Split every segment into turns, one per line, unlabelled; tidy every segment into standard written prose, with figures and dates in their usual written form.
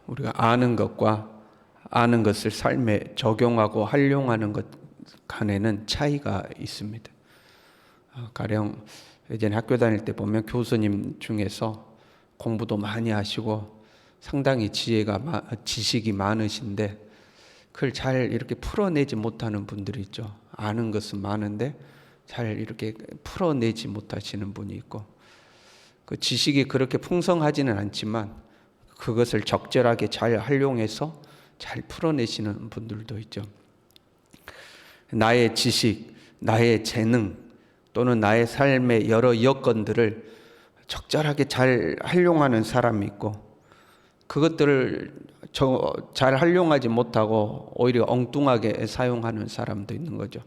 우리가 아는 것과 아는 것을 삶에 적용하고 활용하는 것 간에는 차이가 있습니다. 가령 예전에 학교 다닐 때 보면 교수님 중에서 공부도 많이 하시고 상당히 지식이 많으신데 그걸 잘 이렇게 풀어내지 못하는 분들이 있죠. 아는 것은 많은데 잘 이렇게 풀어내지 못하시는 분이 있고, 그 지식이 그렇게 풍성하지는 않지만 그것을 적절하게 잘 활용해서 잘 풀어내시는 분들도 있죠. 나의 지식, 나의 재능 또는 나의 삶의 여러 여건들을 적절하게 잘 활용하는 사람이 있고, 그것들을 잘 활용하지 못하고 오히려 엉뚱하게 사용하는 사람도 있는 거죠.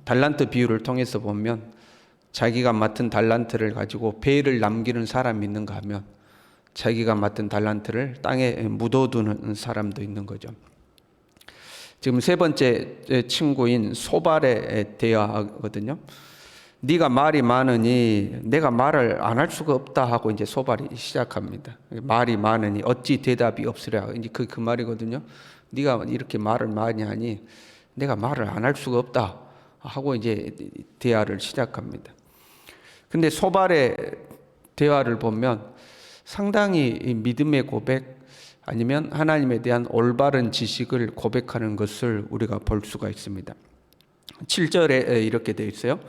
달란트 비유를 통해서 보면 자기가 맡은 달란트를 가지고 배를 남기는 사람이 있는가 하면 자기가 맡은 달란트를 땅에 묻어두는 사람도 있는 거죠. 지금 세 번째 친구인 소발의 대화거든요. 네가 말이 많으니 내가 말을 안 할 수가 없다 하고 이제 소발이 시작합니다. 말이 많으니 어찌 대답이 없으랴. 이제 그 말이거든요. 네가 이렇게 말을 많이 하니 내가 말을 안 할 수가 없다 하고 이제 대화를 시작합니다. 근데 소발의 대화를 보면 상당히 믿음의 고백 아니면 하나님에 대한 올바른 지식을 고백하는 것을 우리가 볼 수가 있습니다. 7절에 이렇게 되어 있어요.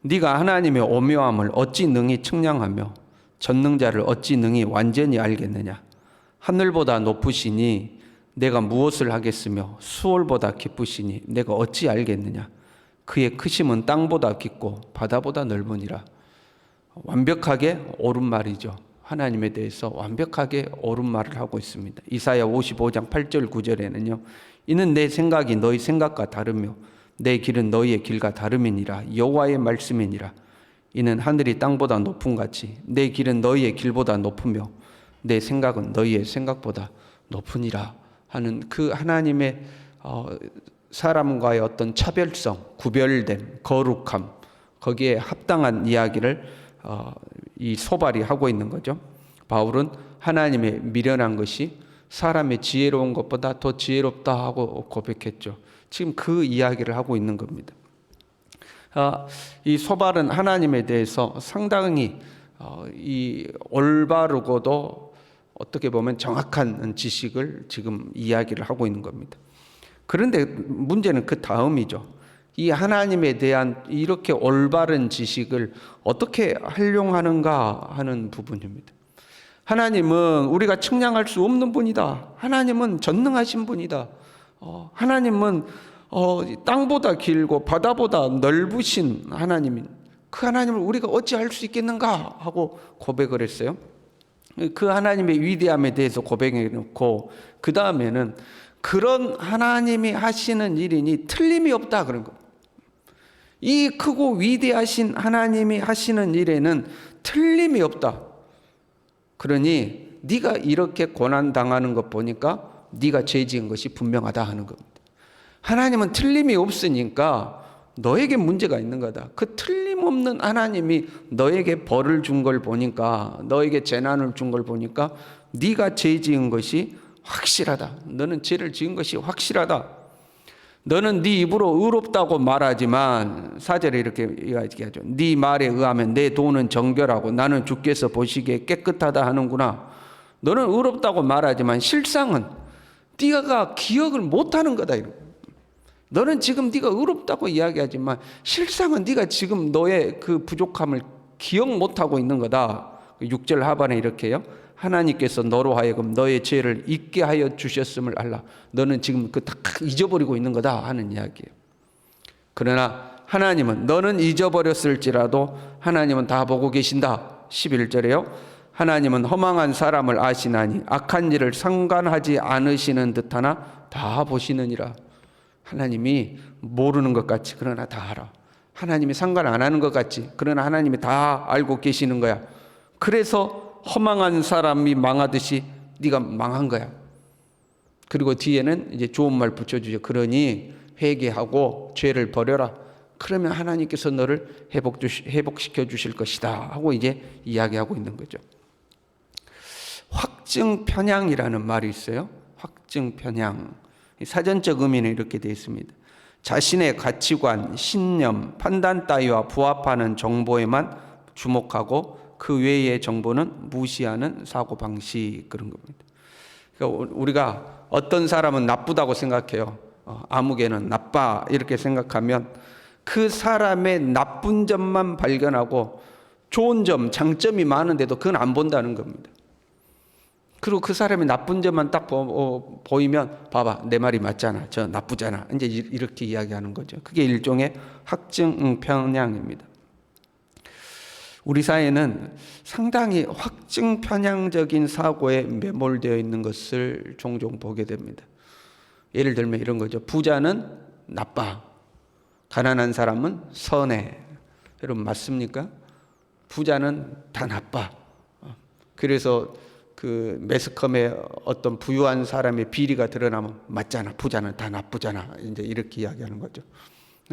네가 하나님의 오묘함을 어찌 능히 측량하며 전능자를 어찌 능히 완전히 알겠느냐. 하늘보다 높으시니 내가 무엇을 하겠으며 수월보다 깊으시니 내가 어찌 알겠느냐. 그의 크심은 땅보다 깊고 바다보다 넓으니라. 완벽하게 옳은 말이죠. 하나님에 대해서 완벽하게 옳은 말을 하고 있습니다. 이사야 55장 8절 9절에는요. 이는 내 생각이 너희 생각과 다르며 내 길은 너희의 길과 다름이니라. 여호와의 말씀이니라. 이는 하늘이 땅보다 높음 같이 내 길은 너희의 길보다 높으며 내 생각은 너희의 생각보다 높으니라 하는 그 하나님의 사람과의 어떤 차별성, 구별됨, 거룩함, 거기에 합당한 이야기를 이 소발이 하고 있는 거죠. 바울은 하나님의 미련한 것이 사람의 지혜로운 것보다 더 지혜롭다 하고 고백했죠. 지금 그 이야기를 하고 있는 겁니다. 이 소발은 하나님에 대해서 상당히 이 올바르고도 어떻게 보면 정확한 지식을 지금 이야기를 하고 있는 겁니다. 그런데 문제는 그 다음이죠. 이 하나님에 대한 이렇게 올바른 지식을 어떻게 활용하는가 하는 부분입니다. 하나님은 우리가 측량할 수 없는 분이다. 하나님은 전능하신 분이다. 하나님은 땅보다 길고 바다보다 넓으신 하나님인 그 하나님을 우리가 어찌 알 수 있겠는가 하고 고백을 했어요. 그 하나님의 위대함에 대해서 고백해 놓고 그 다음에는 그런 하나님이 하시는 일이니 틀림이 없다 그런 거예요. 이 크고 위대하신 하나님이 하시는 일에는 틀림이 없다. 그러니 네가 이렇게 고난당하는 것 보니까 네가 죄 지은 것이 분명하다 하는 겁니다. 하나님은 틀림이 없으니까 너에게 문제가 있는 거다. 그 틀림없는 하나님이 너에게 벌을 준 걸 보니까, 너에게 재난을 준 걸 보니까 네가 죄 지은 것이 확실하다. 너는 죄를 지은 것이 확실하다. 너는 네 입으로 의롭다고 말하지만 4절에 이렇게 이야기하죠. 네 말에 의하면 내 돈은 정결하고 나는 주께서 보시기에 깨끗하다 하는구나. 너는 의롭다고 말하지만 실상은 네가 기억을 못하는 거다. 너는 지금 네가 의롭다고 이야기하지만 실상은 네가 지금 너의 그 부족함을 기억 못하고 있는 거다. 6절 하반에 이렇게요. 하나님께서 너로 하여금 너의 죄를 잊게 하여 주셨음을 알라. 너는 지금 그 다 잊어버리고 있는 거다 하는 이야기예요. 그러나 하나님은 너는 잊어버렸을지라도 하나님은 다 보고 계신다. 11절에요. 하나님은 허망한 사람을 아시나니 악한 일을 상관하지 않으시는 듯하나 다 보시느니라. 하나님이 모르는 것 같이 그러나 다 알아. 하나님이 상관 안 하는 것 같지 그러나 하나님이 다 알고 계시는 거야. 그래서 허망한 사람이 망하듯이 네가 망한 거야. 그리고 뒤에는 이제 좋은 말 붙여주죠. 그러니 회개하고 죄를 버려라. 그러면 하나님께서 너를 회복시켜 주실 것이다 하고 이제 이야기하고 있는 거죠. 확증 편향이라는 말이 있어요. 확증 편향. 사전적 의미는 이렇게 되어 있습니다. 자신의 가치관, 신념, 판단 따위와 부합하는 정보에만 주목하고 그 외의 정보는 무시하는 사고방식, 그런 겁니다. 그러니까 우리가 어떤 사람은 나쁘다고 생각해요. 아무개는 나빠 이렇게 생각하면 그 사람의 나쁜 점만 발견하고 좋은 점, 장점이 많은데도 그건 안 본다는 겁니다. 그리고 그 사람의 나쁜 점만 딱 보이면 봐봐, 내 말이 맞잖아, 저 나쁘잖아, 이제 이렇게 이야기하는 거죠. 그게 일종의 확증 편향입니다. 우리 사회는 상당히 확증 편향적인 사고에 매몰되어 있는 것을 종종 보게 됩니다. 예를 들면 이런 거죠. 부자는 나빠, 가난한 사람은 선해. 여러분 맞습니까? 부자는 다 나빠. 그래서 그 매스컴에 어떤 부유한 사람의 비리가 드러나면 맞잖아, 부자는 다 나쁘잖아, 이제 이렇게 이야기하는 거죠.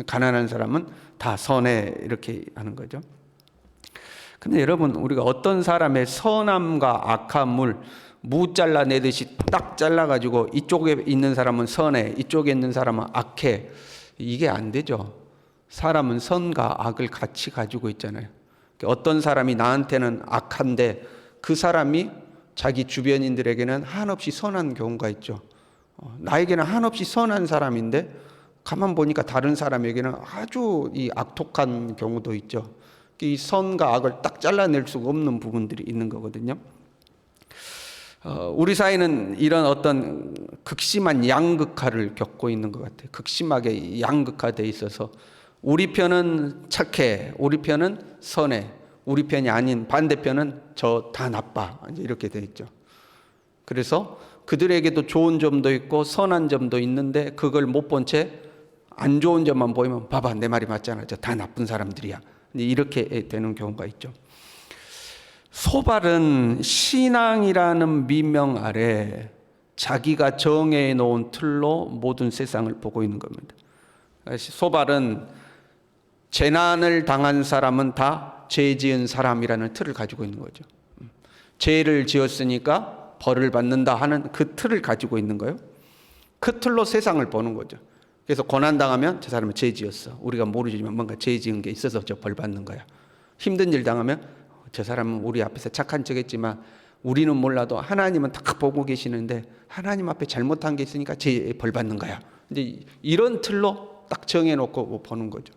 가난한 사람은 다 선해, 이렇게 하는 거죠. 근데 여러분, 우리가 어떤 사람의 선함과 악함을 무 잘라내듯이 딱 잘라가지고 이쪽에 있는 사람은 선해, 이쪽에 있는 사람은 악해, 이게 안 되죠. 사람은 선과 악을 같이 가지고 있잖아요. 어떤 사람이 나한테는 악한데 그 사람이 자기 주변인들에게는 한없이 선한 경우가 있죠. 나에게는 한없이 선한 사람인데 가만 보니까 다른 사람에게는 아주 이 악독한 경우도 있죠. 이 선과 악을 딱 잘라낼 수가 없는 부분들이 있는 거거든요. 우리 사회는 이런 어떤 극심한 양극화를 겪고 있는 것 같아요. 극심하게 양극화되어 있어서 우리 편은 착해, 우리 편은 선해, 우리 편이 아닌 반대편은 저 다 나빠, 이제 이렇게 되어 있죠. 그래서 그들에게도 좋은 점도 있고 선한 점도 있는데 그걸 못 본 채 안 좋은 점만 보이면 봐봐, 내 말이 맞잖아, 저 다 나쁜 사람들이야, 이렇게 되는 경우가 있죠. 소발은 신앙이라는 미명 아래 자기가 정해 놓은 틀로 모든 세상을 보고 있는 겁니다. 소발은 재난을 당한 사람은 다 죄 지은 사람이라는 틀을 가지고 있는 거죠. 죄를 지었으니까 벌을 받는다 하는 그 틀을 가지고 있는 거예요. 그 틀로 세상을 보는 거죠. 그래서 고난당하면 저 사람은 죄 지었어, 우리가 모르지만 뭔가 죄 지은 게 있어서 저 벌 받는 거야. 힘든 일 당하면 저 사람은 우리 앞에서 착한 척 했지만 우리는 몰라도 하나님은 다 보고 계시는데 하나님 앞에 잘못한 게 있으니까 죄 벌 받는 거야. 이제 이런 틀로 딱 정해놓고 보는 거죠.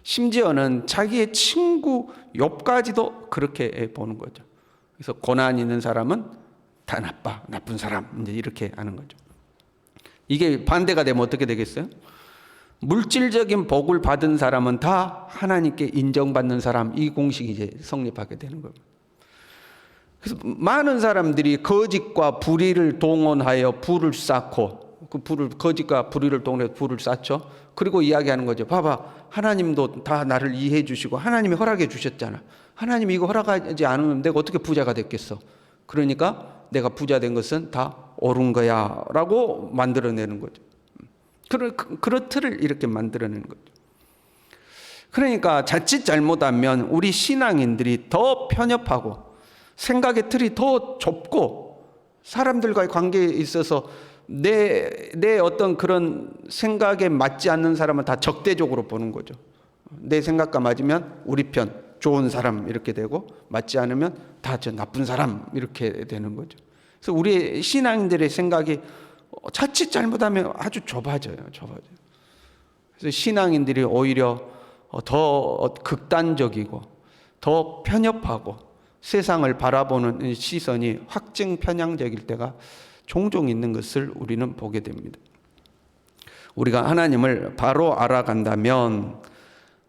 심지어는 자기의 친구 욥까지도 그렇게 보는 거죠. 그래서 고난 있는 사람은 다 나빠, 나쁜 사람, 이제 이렇게 하는 거죠. 이게 반대가 되면 어떻게 되겠어요? 물질적인 복을 받은 사람은 다 하나님께 인정받는 사람, 이 공식이 이제 성립하게 되는 겁니다. 그래서 많은 사람들이 거짓과 불의를 동원하여 불을 쌓고, 그 불을, 거짓과 불의를 동원해서 불을 쌓죠. 그리고 이야기하는 거죠. 봐봐, 하나님도 다 나를 이해해 주시고 하나님이 허락해 주셨잖아. 하나님이 이거 허락하지 않으면 내가 어떻게 부자가 됐겠어. 그러니까 내가 부자 된 것은 다 옳은 거야 라고 만들어내는 거죠. 그런 틀을 이렇게 만들어내는 거죠. 그러니까 자칫 잘못하면 우리 신앙인들이 더 편협하고 생각의 틀이 더 좁고 사람들과의 관계에 있어서 내 어떤 그런 생각에 맞지 않는 사람은 다 적대적으로 보는 거죠. 내 생각과 맞으면 우리 편, 좋은 사람 이렇게 되고 맞지 않으면 다 저 나쁜 사람 이렇게 되는 거죠. 그래서 우리 신앙인들의 생각이 자칫 잘못하면 아주 좁아져요. 그래서 신앙인들이 오히려 더 극단적이고 더 편협하고 세상을 바라보는 시선이 확증 편향적일 때가 종종 있는 것을 우리는 보게 됩니다. 우리가 하나님을 바로 알아간다면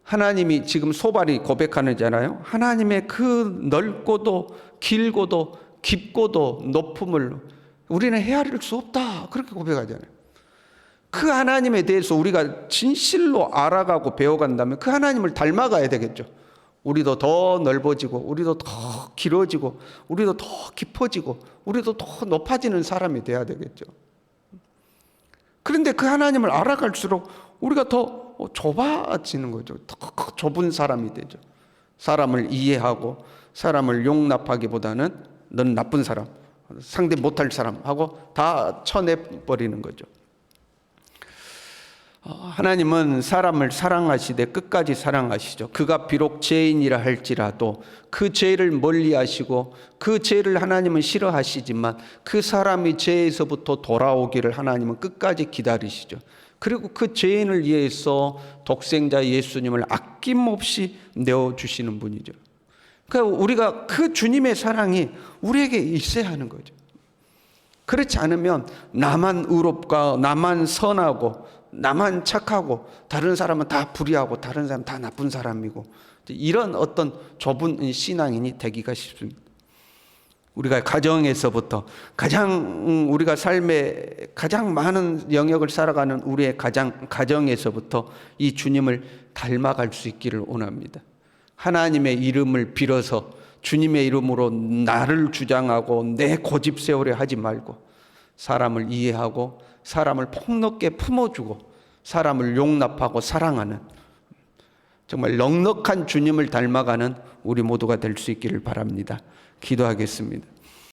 하나님이 지금 소발이 고백하는잖아요. 하나님의 그 넓고도 길고도 깊고도 높음을 우리는 헤아릴 수 없다, 그렇게 고백하잖아요. 그 하나님에 대해서 우리가 진실로 알아가고 배워간다면 그 하나님을 닮아가야 되겠죠. 우리도 더 넓어지고 우리도 더 길어지고 우리도 더 깊어지고 우리도 더 높아지는 사람이 돼야 되겠죠. 그런데 그 하나님을 알아갈수록 우리가 더 좁아지는 거죠. 더 좁은 사람이 되죠. 사람을 이해하고 사람을 용납하기보다는 넌 나쁜 사람, 상대 못할 사람하고 다 쳐내버리는 거죠. 하나님은 사람을 사랑하시되 끝까지 사랑하시죠. 그가 비록 죄인이라 할지라도 그 죄를 멀리하시고 그 죄를 하나님은 싫어하시지만 그 사람이 죄에서부터 돌아오기를 하나님은 끝까지 기다리시죠. 그리고 그 죄인을 위해서 독생자 예수님을 아낌없이 내어주시는 분이죠. 그러니까 우리가 그 주님의 사랑이 우리에게 있어야 하는 거죠. 그렇지 않으면 나만 의롭고 나만 선하고 나만 착하고 다른 사람은 다 불의하고 다른 사람은 다 나쁜 사람이고 이런 어떤 좁은 신앙인이 되기가 쉽습니다. 우리가 가정에서부터 가장 우리가 삶의 가장 많은 영역을 살아가는 우리의 가정에서부터 이 주님을 닮아갈 수 있기를 원합니다. 하나님의 이름을 빌어서 주님의 이름으로 나를 주장하고 내 고집 세우려 하지 말고 사람을 이해하고 사람을 폭넓게 품어주고 사람을 용납하고 사랑하는 정말 넉넉한 주님을 닮아가는 우리 모두가 될 수 있기를 바랍니다. 기도하겠습니다.